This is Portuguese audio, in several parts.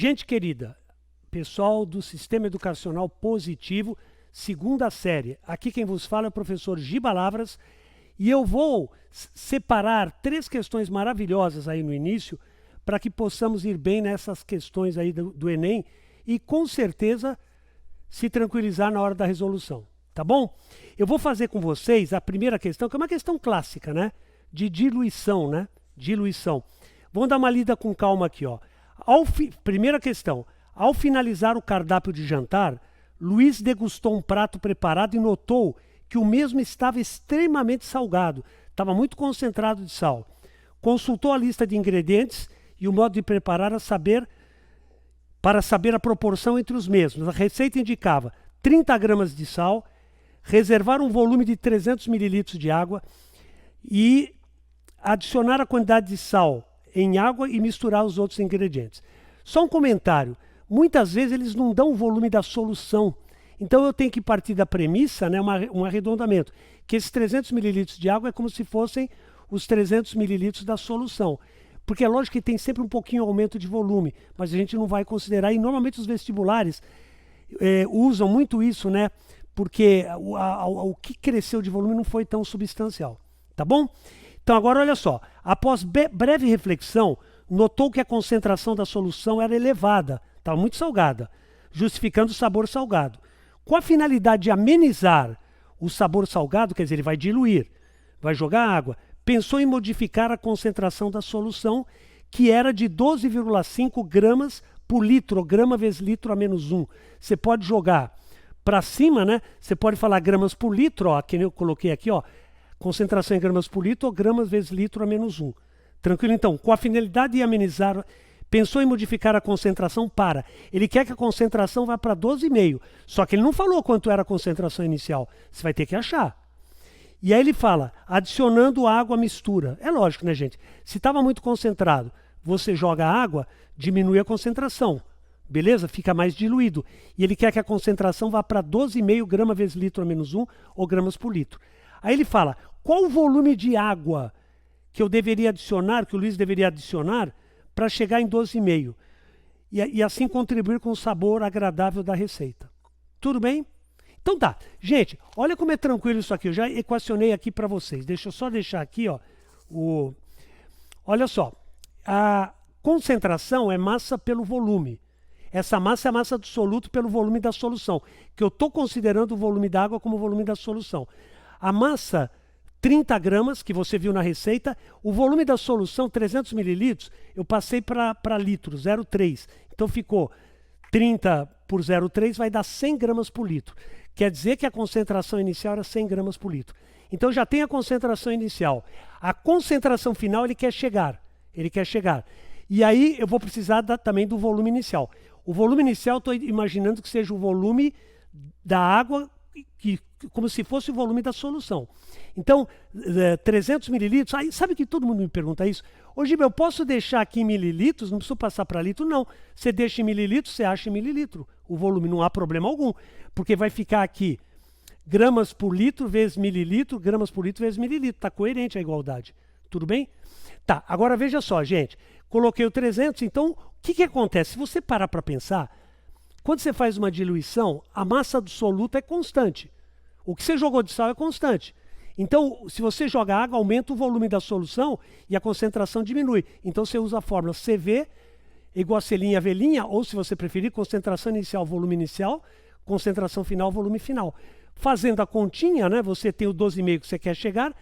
Gente querida, pessoal do Sistema Educacional Positivo, segunda série. Aqui quem vos fala é o professor Giba Lavras e eu vou separar 3 questões maravilhosas aí no início para que possamos ir bem nessas questões aí do Enem e com certeza se tranquilizar na hora da resolução, tá bom? Eu vou fazer com vocês a primeira questão, que é uma questão clássica, né? De diluição, né? Diluição. Vamos dar uma lida com calma aqui, ó. Primeira questão. Ao finalizar o cardápio de jantar, Luiz degustou um prato preparado e notou que o mesmo estava extremamente salgado. Estava muito concentrado de sal. Consultou a lista de ingredientes e o modo de preparar para saber a proporção entre os mesmos. A receita indicava 30 gramas de sal, reservar um volume de 300 ml de água e adicionar a quantidade de sal em água e misturar os outros ingredientes. Só um comentário. Muitas vezes eles não dão o volume da solução. Então eu tenho que partir da premissa, né, um arredondamento, que esses 300 ml de água é como se fossem os 300 ml da solução. Porque é lógico que tem sempre um pouquinho aumento de volume, mas a gente não vai considerar. E normalmente os vestibulares usam muito isso, né? Porque o que cresceu de volume não foi tão substancial. Tá bom? Então agora olha só. Após breve reflexão, notou que a concentração da solução era elevada, estava muito salgada, justificando o sabor salgado. Com a finalidade de amenizar o sabor salgado, quer dizer, ele vai diluir, vai jogar água, pensou em modificar a concentração da solução, que era de 12,5 gramas por litro, ou grama vezes litro a menos 1. Você pode jogar para cima, né? Você pode falar gramas por litro, ó, que eu coloquei aqui, ó, concentração em gramas por litro ou gramas vezes litro a menos 1. Tranquilo? Então, com a finalidade de amenizar, pensou em modificar a concentração para. Ele quer que a concentração vá para 12,5. Só que ele não falou quanto era a concentração inicial. Você vai ter que achar. E aí ele fala, adicionando água à mistura. É lógico, né, gente? Se estava muito concentrado, você joga água, diminui a concentração. Beleza? Fica mais diluído. E ele quer que a concentração vá para 12,5 gramas vezes litro a menos 1 ou gramas por litro. Aí ele fala, qual o volume de água que eu deveria adicionar, que o Luiz deveria adicionar, para chegar em 12,5 e assim contribuir com o sabor agradável da receita. Tudo bem? Então tá. Gente, olha como é tranquilo isso aqui. Eu já equacionei aqui para vocês. Deixa eu só deixar aqui, ó. Olha só. A concentração é massa pelo volume. Essa massa é a massa do soluto pelo volume da solução, que eu estou considerando o volume da água como o volume da solução. A massa 30 gramas, que você viu na receita, o volume da solução, 300 ml, eu passei para litro, 0,3. Então ficou 30 por 0,3, vai dar 100 gramas por litro. Quer dizer que a concentração inicial era 100 gramas por litro. Então já tem a concentração inicial. A concentração final ele quer chegar. Ele quer chegar. E aí eu vou precisar também do volume inicial. O volume inicial, estou imaginando que seja o volume da água, como se fosse o volume da solução. Então, 300 mililitros, aí, sabe que todo mundo me pergunta isso? Ô Giba, eu posso deixar aqui em mililitros, não preciso passar para litro? Não, você deixa em mililitros, você acha em mililitro. O volume não há problema algum, porque vai ficar aqui gramas por litro vezes mililitro, gramas por litro vezes mililitro. Está coerente a igualdade. Tudo bem? Tá, agora veja só, gente. Coloquei o 300, então, o que acontece? Se você parar para pensar, quando você faz uma diluição, a massa do soluto é constante. O que você jogou de sal é constante. Então, se você joga água, aumenta o volume da solução e a concentração diminui. Então, você usa a fórmula CV igual a selinha velhinha, ou se você preferir, concentração inicial, volume inicial, concentração final, volume final. Fazendo a continha, né, você tem o 12,5 que você quer chegar,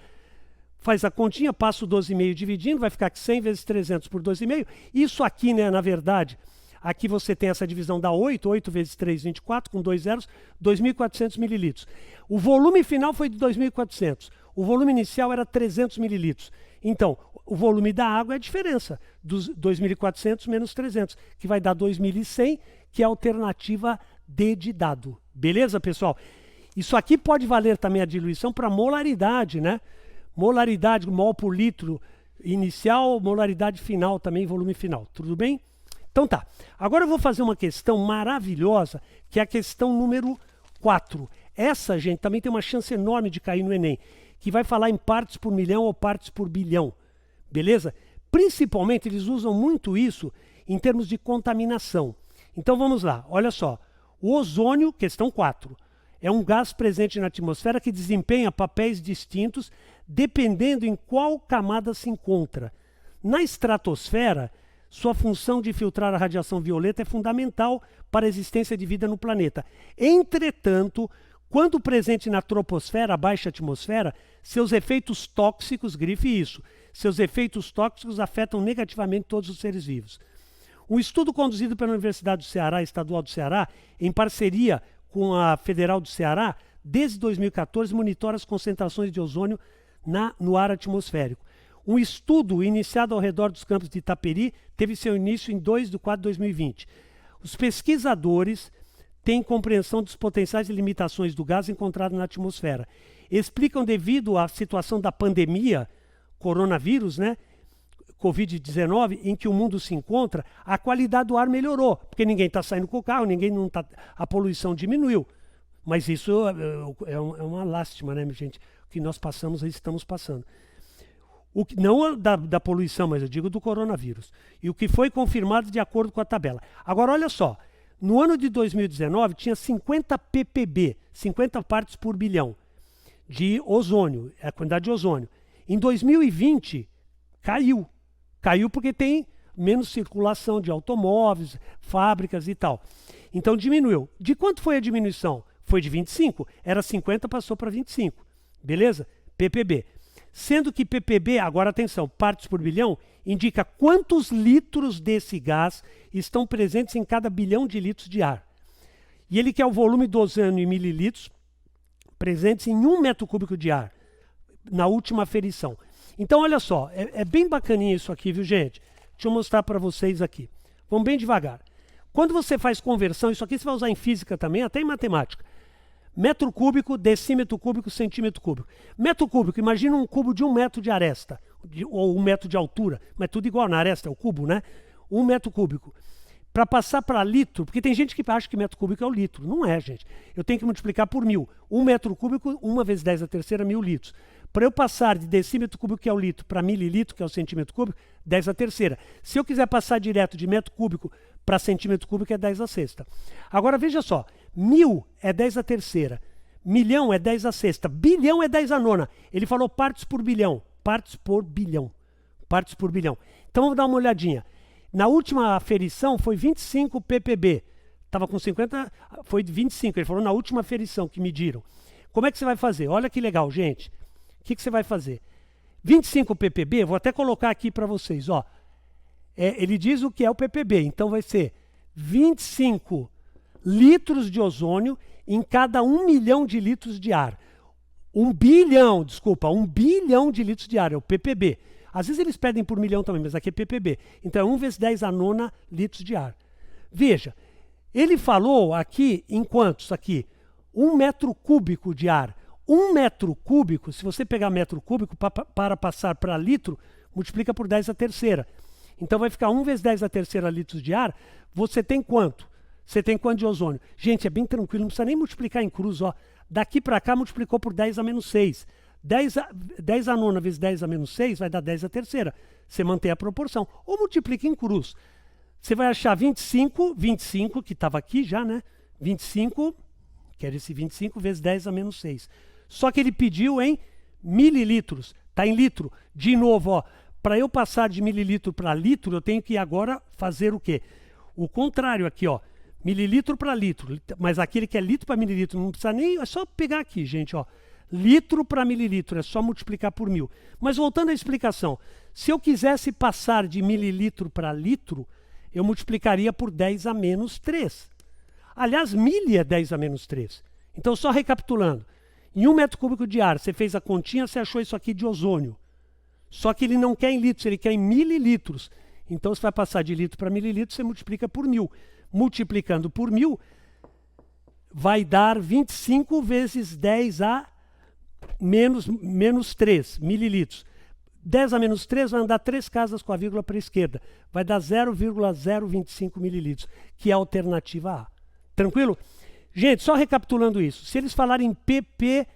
faz a continha, passa o 12,5 dividindo, vai ficar aqui 100 vezes 300 por 2,5. Isso aqui, né, na verdade, aqui você tem essa divisão da 8 vezes 3, 24, com 2 zeros, 2.400 mililitros. O volume final foi de 2.400. O volume inicial era 300 mililitros. Então, o volume da água é a diferença dos 2.400 menos 300, que vai dar 2.100, que é a alternativa D de dado. Beleza, pessoal? Isso aqui pode valer também a diluição para molaridade, né? Molaridade, mol por litro inicial, molaridade final também, volume final. Tudo bem? Então tá. Agora eu vou fazer uma questão maravilhosa, que é a questão número 4. Essa, gente, também tem uma chance enorme de cair no Enem, que vai falar em partes por milhão ou partes por bilhão. Beleza? Principalmente, eles usam muito isso em termos de contaminação. Então vamos lá, olha só. O ozônio, questão 4, é um gás presente na atmosfera que desempenha papéis distintos dependendo em qual camada se encontra. Na estratosfera, sua função de filtrar a radiação violeta é fundamental para a existência de vida no planeta. Entretanto, quando presente na troposfera, a baixa atmosfera, seus efeitos tóxicos, grife isso, seus efeitos tóxicos afetam negativamente todos os seres vivos. Um estudo conduzido pela Universidade do Ceará, Estadual do Ceará, em parceria com a Federal do Ceará, desde 2014 monitora as concentrações de ozônio no ar atmosférico. Um estudo iniciado ao redor dos campos de Itaperi teve seu início em 2 de 4 de 2020. Os pesquisadores têm compreensão dos potenciais limitações do gás encontrado na atmosfera. Explicam devido à situação da pandemia, coronavírus, né? Covid-19, em que o mundo se encontra, a qualidade do ar melhorou, porque ninguém está saindo com o carro, a poluição diminuiu. Mas isso é uma lástima, né, gente? O que nós passamos, aí estamos passando. Não da poluição, mas eu digo do coronavírus. E o que foi confirmado de acordo com a tabela. Agora, olha só. No ano de 2019, tinha 50 ppb, 50 partes por bilhão, de ozônio, a quantidade de ozônio. Em 2020, caiu. Caiu porque tem menos circulação de automóveis, fábricas e tal. Então diminuiu. De quanto foi a diminuição? Foi de 25. Era 50, passou para 25. Beleza? ppb. Sendo que ppb, agora atenção, partes por bilhão, indica quantos litros desse gás estão presentes em cada bilhão de litros de ar. E ele quer o volume do ozônio em mililitros presentes em 1 metro cúbico de ar, na última aferição. Então, olha só, é bem bacaninha isso aqui, viu, gente? Deixa eu mostrar para vocês aqui. Vamos bem devagar. Quando você faz conversão, isso aqui você vai usar em física também, até em matemática. Metro cúbico, decímetro cúbico, centímetro cúbico. Metro cúbico, imagina um cubo de 1 metro de aresta, ou 1 metro de altura, mas tudo igual na aresta, é o cubo, né? 1 metro cúbico. Para passar para litro, porque tem gente que acha que metro cúbico é o litro. Não é, gente. Eu tenho que multiplicar por 1000. 1 metro cúbico, 1 vezes 10 a terceira, 1000 litros. Para eu passar de decímetro cúbico, que é o litro, para mililitro, que é o centímetro cúbico, 10 a terceira. Se eu quiser passar direto de metro cúbico para centímetro cúbico, é 10 a sexta. Agora, veja só. 1000 é 10 a terceira. Milhão é 10 a sexta. Bilhão é 10 a nona. Ele falou partes por bilhão. Partes por bilhão. Partes por bilhão. Então, vamos dar uma olhadinha. Na última aferição, foi 25 ppb. Estava com 50, foi 25. Ele falou na última aferição que mediram. Como é que você vai fazer? Olha que legal, gente. O que você vai fazer? 25 ppb, vou até colocar aqui para vocês. Ó. Ele diz o que é o ppb. Então, vai ser 25 litros de ozônio em cada 1 milhão de litros de ar. 1 bilhão de litros de ar, é o ppb. Às vezes eles pedem por milhão também, mas aqui é ppb. Então é 1 vezes 10 a nona litros de ar. Veja, ele falou aqui em quantos aqui? 1 metro cúbico de ar. 1 metro cúbico, se você pegar metro cúbico para passar para litro, multiplica por 10 a terceira. Então vai ficar 1 vezes 10 a terceira litros de ar. Você tem quanto? Você tem quanto de ozônio? Gente, é bem tranquilo, não precisa nem multiplicar em cruz. Ó. Daqui para cá multiplicou por 10 a menos 6. 10 a nona vezes 10 a menos 6 vai dar 10 a terceira. Você mantém a proporção. Ou multiplica em cruz. Você vai achar 25, que estava aqui já, né? 25, que era esse 25 vezes 10 a menos 6. Só que ele pediu em mililitros. Está em litro. De novo, ó, para eu passar de mililitro para litro, eu tenho que agora fazer o quê? O contrário aqui, ó. Mililitro para litro. Mas aquele que é litro para mililitro, não precisa nem... É só pegar aqui, gente, ó. Litro para mililitro, é só multiplicar por 1000. Mas voltando à explicação, se eu quisesse passar de mililitro para litro, eu multiplicaria por 10 a menos 3. Aliás, mili é 10 a menos 3. Então, só recapitulando. Em 1 metro cúbico de ar, você fez a continha, você achou isso aqui de ozônio. Só que ele não quer em litros, ele quer em mililitros. Então, você vai passar de litro para mililitro, você multiplica por 1000. Multiplicando por 1000, vai dar 25 vezes 10 a menos 3 mililitros. 10 a menos 3 vai andar 3 casas com a vírgula para a esquerda. Vai dar 0,025 mililitros, que é a alternativa A. Tranquilo? Gente, só recapitulando isso. Se eles falarem ppb,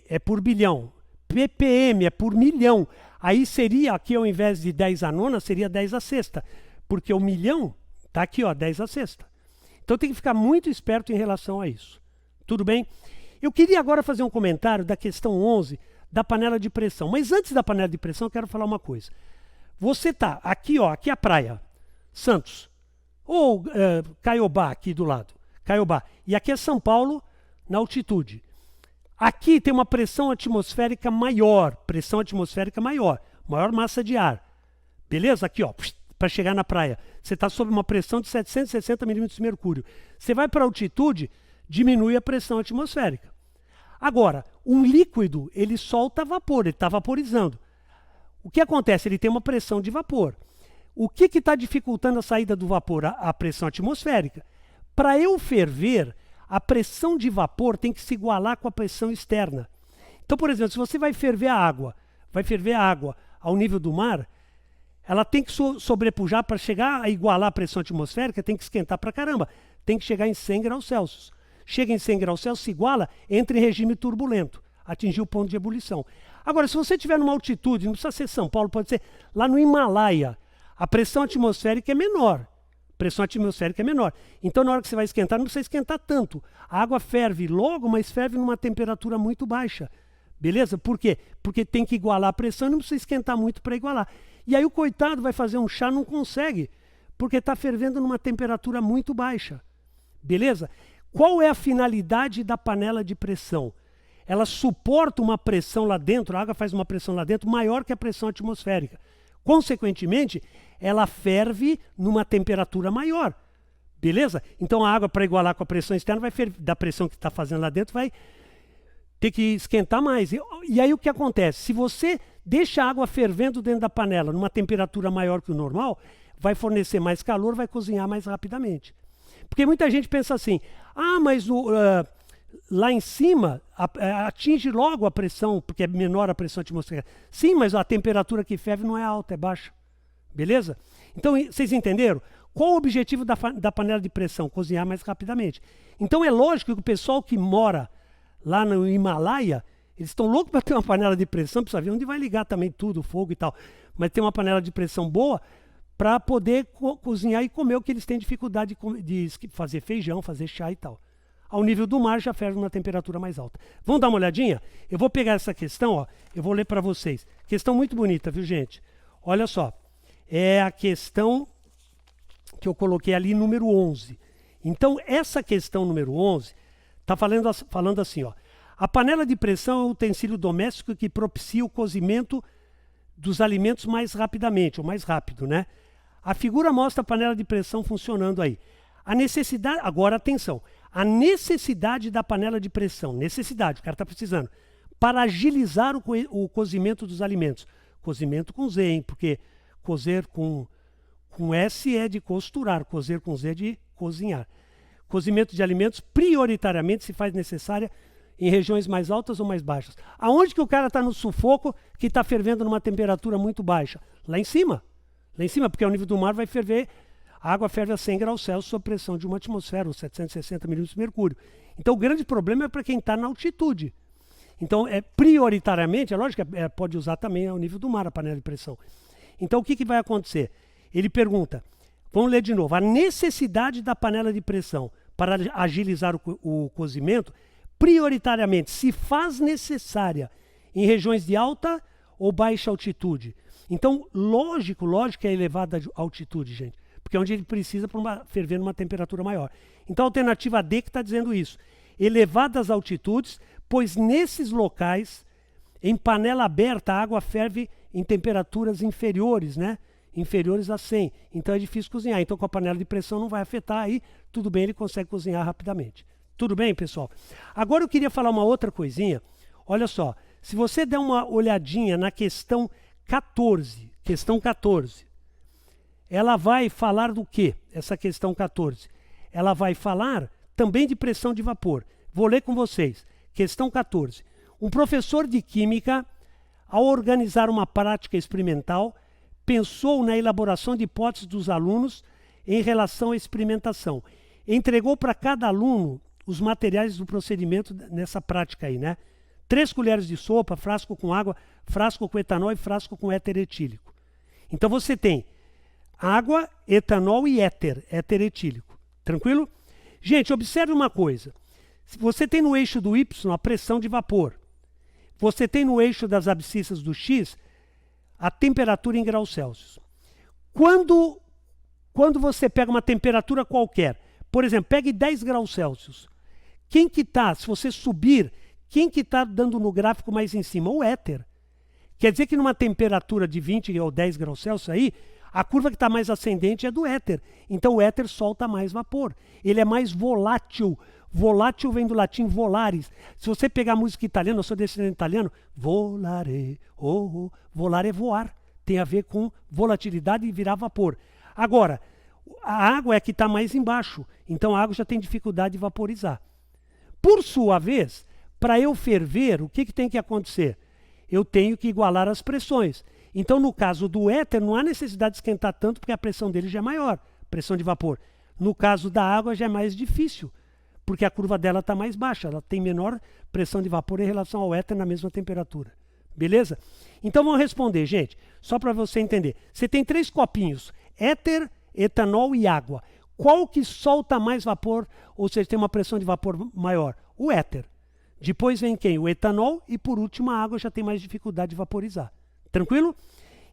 é por bilhão. ppm é por milhão. Aí seria, aqui ao invés de 10 a nona, seria 10 a sexta. Porque o milhão está aqui, ó, 10 a sexta. Então tem que ficar muito esperto em relação a isso. Tudo bem? Eu queria agora fazer um comentário da questão 11, da panela de pressão. Mas antes da panela de pressão, eu quero falar uma coisa. Você tá aqui, ó, aqui é a praia, Santos. Ou Caiobá, aqui do lado. Caiobá. E aqui é São Paulo, na altitude. Aqui tem uma pressão atmosférica maior. Pressão atmosférica maior. Maior massa de ar. Beleza? Aqui, ó, para chegar na praia. Você está sob uma pressão de 760 milímetros de mercúrio. Você vai para a altitude, diminui a pressão atmosférica. Agora, um líquido, ele solta vapor, ele está vaporizando. O que acontece? Ele tem uma pressão de vapor. O que está dificultando a saída do vapor? A pressão atmosférica. Para eu ferver, a pressão de vapor tem que se igualar com a pressão externa. Então, por exemplo, se você vai ferver a água ao nível do mar, ela tem que sobrepujar para chegar a igualar a pressão atmosférica, tem que esquentar para caramba. Tem que chegar em 100 graus Celsius. Chega em 100 graus Celsius, se iguala, entra em regime turbulento, atingir o ponto de ebulição. Agora, se você estiver numa altitude, não precisa ser São Paulo, pode ser lá no Himalaia, a pressão atmosférica é menor. Pressão atmosférica é menor. Então, na hora que você vai esquentar, não precisa esquentar tanto. A água ferve logo, mas ferve numa temperatura muito baixa. Beleza? Por quê? Porque tem que igualar a pressão e não precisa esquentar muito para igualar. E aí o coitado vai fazer um chá, não consegue, porque está fervendo numa temperatura muito baixa. Beleza? Qual é a finalidade da panela de pressão? Ela suporta uma pressão lá dentro, a água faz uma pressão lá dentro maior que a pressão atmosférica. Consequentemente, ela ferve numa temperatura maior. Beleza? Então a água, para igualar com a pressão externa, vai ferver, da pressão que está fazendo lá dentro, vai ter que esquentar mais. E aí o que acontece? Se você deixa a água fervendo dentro da panela numa temperatura maior que o normal, vai fornecer mais calor, vai cozinhar mais rapidamente. Porque muita gente pensa assim, mas lá em cima atinge logo a pressão, porque é menor a pressão atmosférica. Sim, mas a temperatura que ferve não é alta, é baixa. Beleza? Então, vocês entenderam? Qual o objetivo da panela de pressão? Cozinhar mais rapidamente. Então é lógico que o pessoal que mora lá no Himalaia, eles estão loucos para ter uma panela de pressão, precisa ver onde vai ligar também tudo, o fogo e tal. Mas tem uma panela de pressão boa para poder cozinhar e comer o que eles têm dificuldade de fazer feijão, fazer chá e tal. Ao nível do mar já ferve uma temperatura mais alta. Vamos dar uma olhadinha? Eu vou pegar essa questão, ó, eu vou ler para vocês. Questão muito bonita, viu, gente? Olha só, é a questão que eu coloquei ali, número 11. Então, essa questão número 11 está falando assim, ó. A panela de pressão é um utensílio doméstico que propicia o cozimento dos alimentos mais rapidamente, ou mais rápido, né? A figura mostra a panela de pressão funcionando aí. A necessidade, agora atenção, a necessidade da panela de pressão, necessidade, o cara está precisando, para agilizar o cozimento dos alimentos. Cozimento com Z, hein? Porque cozer com S é de costurar, cozer com Z é de cozinhar. Cozimento de alimentos prioritariamente se faz necessária em regiões mais altas ou mais baixas. Aonde que o cara está no sufoco que está fervendo numa temperatura muito baixa? Lá em cima. Lá em cima, porque ao nível do mar vai ferver, a água ferve a 100 graus Celsius sob pressão de uma atmosfera, ou 760 milímetros de mercúrio. Então o grande problema é para quem está na altitude. Então, prioritariamente, é lógico que pode usar também ao nível do mar a panela de pressão. Então o que vai acontecer? Ele pergunta, vamos ler de novo, a necessidade da panela de pressão para agilizar o cozimento, prioritariamente se faz necessária em regiões de alta ou baixa altitude. Então, lógico que é elevada altitude, gente, porque é onde ele precisa para ferver numa temperatura maior. Então, a alternativa D que está dizendo isso. Elevadas altitudes, pois nesses locais, em panela aberta, a água ferve em temperaturas inferiores, né? Inferiores a 100. Então, é difícil cozinhar. Então, com a panela de pressão não vai afetar aí. Tudo bem, ele consegue cozinhar rapidamente. Tudo bem, pessoal? Agora eu queria falar uma outra coisinha. Olha só, se você der uma olhadinha na questão 14, ela vai falar do quê? Essa questão 14. Ela vai falar também de pressão de vapor. Vou ler com vocês. Questão 14. Um professor de química, ao organizar uma prática experimental, pensou na elaboração de hipóteses dos alunos em relação à experimentação. Entregou para cada aluno os materiais do procedimento nessa prática aí, né? 3 colheres de sopa, frasco com água, frasco com etanol e frasco com éter etílico. Então você tem água, etanol e éter etílico. Tranquilo? Gente, observe uma coisa. Se você tem no eixo do Y a pressão de vapor, você tem no eixo das abscissas do X a temperatura em graus Celsius. Quando você pega uma temperatura qualquer, por exemplo, pegue 10 graus Celsius, quem que está, se você subir, quem que está dando no gráfico mais em cima? O éter. Quer dizer que numa temperatura de 20 ou 10 graus Celsius aí, a curva que está mais ascendente é do éter. Então o éter solta mais vapor. Ele é mais volátil. Volátil vem do latim volares. Se você pegar a música italiana, eu sou descendente italiano, volare, volar é voar. Tem a ver com volatilidade e virar vapor. Agora, a água é que está mais embaixo. Então a água já tem dificuldade de vaporizar. Por sua vez, para eu ferver, o que tem que acontecer? Eu tenho que igualar as pressões. Então, no caso do éter, não há necessidade de esquentar tanto, porque a pressão dele já é maior, pressão de vapor. No caso da água, já é mais difícil, porque a curva dela está mais baixa, ela tem menor pressão de vapor em relação ao éter na mesma temperatura. Beleza? Então, vamos responder, gente, só para você entender. Você tem 3 copinhos, éter, etanol e água. Qual que solta mais vapor, ou seja, tem uma pressão de vapor maior? O éter. Depois vem quem? O etanol e, por último, a água já tem mais dificuldade de vaporizar. Tranquilo?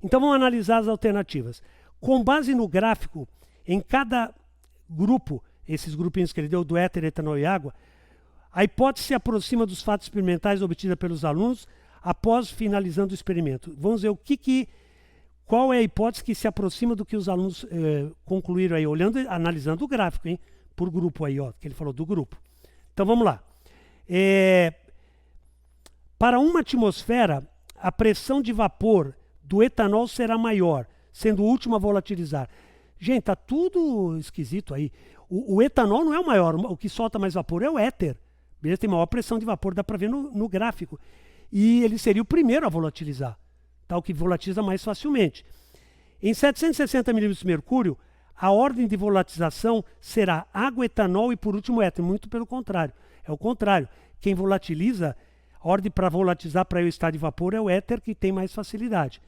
Então vamos analisar as alternativas. Com base no gráfico, em cada grupo, esses grupinhos que ele deu, do éter, etanol e água, a hipótese se aproxima dos fatos experimentais obtidos pelos alunos após finalizando o experimento. Vamos ver qual é a hipótese que se aproxima do que os alunos concluíram aí, analisando o gráfico, hein? Por grupo aí, ó, que ele falou do grupo. Então vamos lá. Para uma atmosfera, a pressão de vapor do etanol será maior, sendo o último a volatilizar. Gente, tá tudo esquisito aí. O etanol não é o maior, o que solta mais vapor é o éter. Beleza? Tem maior pressão de vapor, dá para ver no gráfico. E ele seria o primeiro a volatilizar, tá? O que volatiliza mais facilmente. Em 760 milímetros de mercúrio, a ordem de volatilização será água, etanol e, por último, éter. Muito pelo contrário. É o contrário. Quem volatiliza, a ordem para volatilizar para o estado de vapor é o éter, que tem mais facilidade.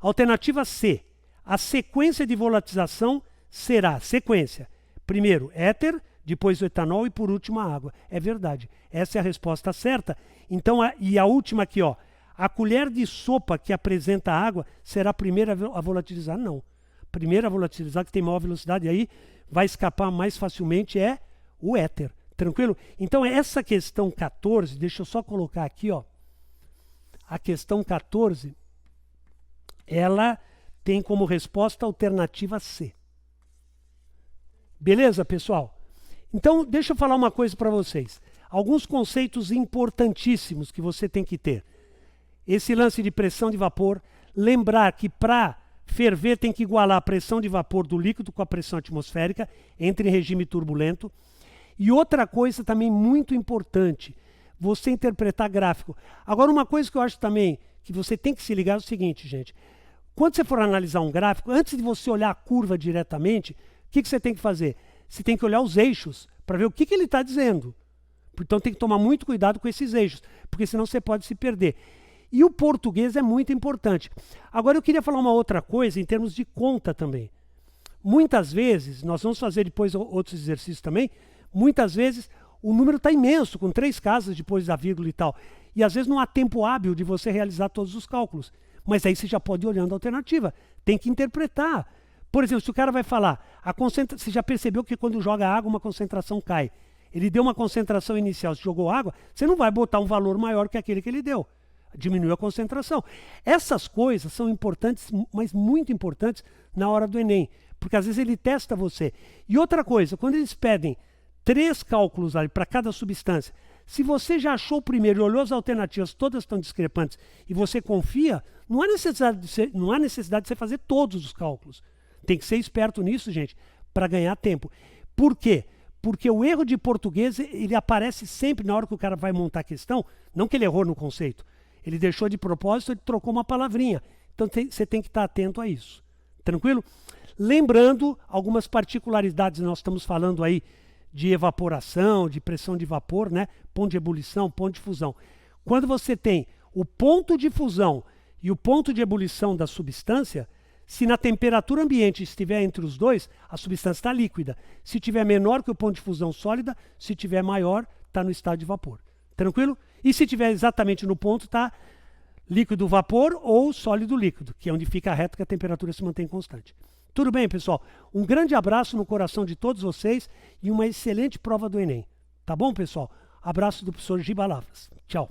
Alternativa C. A sequência de volatilização será sequência. Primeiro, éter, depois o etanol e, por último, a água. É verdade. Essa é a resposta certa. Então, e a última aqui, ó. A colher de sopa que apresenta a água será a primeira a volatilizar? Não. Primeira a volatilizar, que tem maior velocidade, e aí vai escapar mais facilmente, é o éter. Tranquilo? Então, essa questão 14, deixa eu só colocar aqui, ó. A questão 14, ela tem como resposta a alternativa C. Beleza, pessoal? Então, deixa eu falar uma coisa para vocês. Alguns conceitos importantíssimos que você tem que ter. Esse lance de pressão de vapor, lembrar que para ferver tem que igualar a pressão de vapor do líquido com a pressão atmosférica, entre em regime turbulento. E outra coisa também muito importante, você interpretar gráfico. Agora, uma coisa que eu acho também que você tem que se ligar é o seguinte, gente. Quando você for analisar um gráfico, antes de você olhar a curva diretamente, o que você tem que fazer? Você tem que olhar os eixos para ver o que ele está dizendo. Então tem que tomar muito cuidado com esses eixos, porque senão você pode se perder. E o português é muito importante. Agora eu queria falar uma outra coisa em termos de conta também. Muitas vezes, nós vamos fazer depois outros exercícios também, muitas vezes o número está imenso, com 3 casas depois da vírgula e tal. E às vezes não há tempo hábil de você realizar todos os cálculos. Mas aí você já pode ir olhando a alternativa. Tem que interpretar. Por exemplo, se o cara vai falar, você já percebeu que quando joga água uma concentração cai. Ele deu uma concentração inicial, se jogou água, você não vai botar um valor maior que aquele que ele deu. Diminuiu a concentração. Essas coisas são importantes, mas muito importantes na hora do Enem. Porque às vezes ele testa você. E outra coisa, quando eles pedem 3 cálculos ali para cada substância, se você já achou o primeiro e olhou as alternativas, todas estão discrepantes, e você confia, não há necessidade de você fazer todos os cálculos. Tem que ser esperto nisso, gente, para ganhar tempo. Por quê? Porque o erro de português, ele aparece sempre na hora que o cara vai montar a questão, não que ele errou no conceito. Ele deixou de propósito, ele trocou uma palavrinha. Então você tem que estar atento a isso. Tranquilo? Lembrando algumas particularidades, nós estamos falando aí de evaporação, de pressão de vapor, né? Ponto de ebulição, ponto de fusão. Quando você tem o ponto de fusão e o ponto de ebulição da substância, Se na temperatura ambiente estiver entre os dois, a substância está líquida. Se tiver menor que o ponto de fusão sólida, se tiver maior, está no estado de vapor. Tranquilo? E se tiver exatamente no ponto, está líquido vapor ou sólido líquido, que é onde fica a reta que a temperatura se mantém constante. Tudo bem, pessoal? Um grande abraço no coração de todos vocês e uma excelente prova do Enem. Tá bom, pessoal? Abraço do professor Giba Lavras. Tchau.